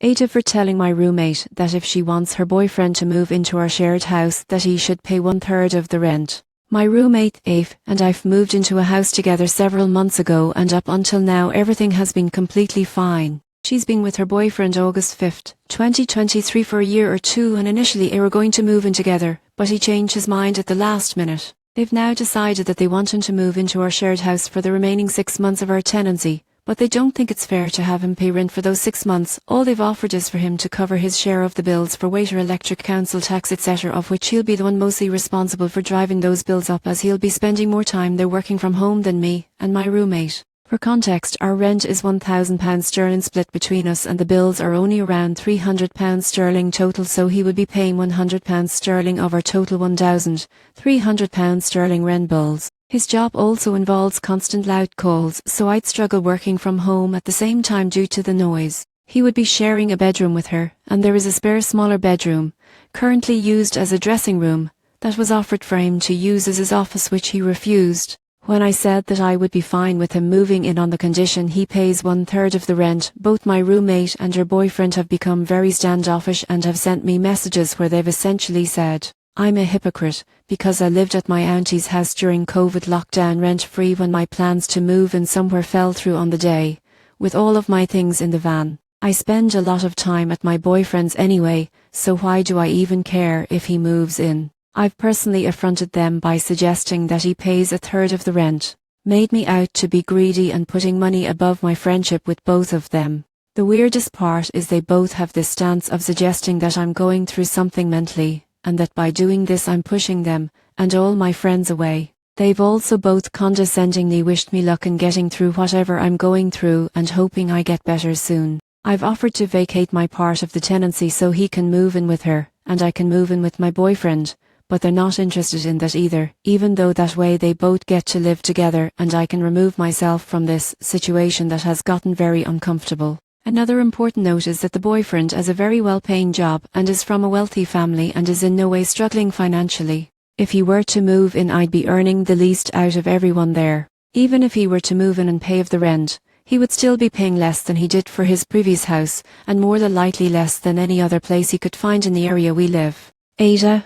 AITA for telling my roommate that if she wants her boyfriend to move into our shared house that he should pay 1/3 of the rent. My roommate, Ave, and I've moved into a house together several months ago, and up until now everything has been completely fine. She's been with her boyfriend August 5th, 2023 for a year or two, and initially they were going to move in together, but he changed his mind at the last minute. They've now decided that they want him to move into our shared house for the remaining 6 months of our tenancy, but they don't think it's fair to have him pay rent for those 6 months. All they've offered is for him to cover his share of the bills for water, electric, council tax, etc., of which he'll be the one mostly responsible for driving those bills up, as he'll be spending more time there working from home than me and my roommate. For context, our rent is £1,000 split between us, and the bills are only around £300 total, so he would be paying £100 of our total £1,300 rent bills. His job also involves constant loud calls, so I'd struggle working from home at the same time due to the noise. He would be sharing a bedroom with her, and there is a spare smaller bedroom, currently used as a dressing room, that was offered for him to use as his office, which he refused. When I said that I would be fine with him moving in on the condition he pays 1/3 of the rent, both my roommate and her boyfriend have become very standoffish and have sent me messages where they've essentially said, I'm a hypocrite, because I lived at my auntie's house during COVID lockdown rent-free when my plans to move in somewhere fell through on the day, with all of my things in the van. I spend a lot of time at my boyfriend's anyway, so why do I even care if he moves in? I've personally affronted them by suggesting that he pays 1/3 of the rent, made me out to be greedy and putting money above my friendship with both of them. The weirdest part is they both have this stance of suggesting that I'm going through something mentally, and that by doing this I'm pushing them and all my friends away. They've also both condescendingly wished me luck in getting through whatever I'm going through and hoping I get better soon. I've offered to vacate my part of the tenancy so he can move in with her, and I can move in with my boyfriend, but they're not interested in that either, even though that way they both get to live together and I can remove myself from this situation that has gotten very uncomfortable. Another important note is that the boyfriend has a very well-paying job and is from a wealthy family and is in no way struggling financially. If he were to move in, I'd be earning the least out of everyone there. Even if he were to move in and pay of the rent, he would still be paying less than he did for his previous house, and more than likely less than any other place he could find in the area we live. AITA.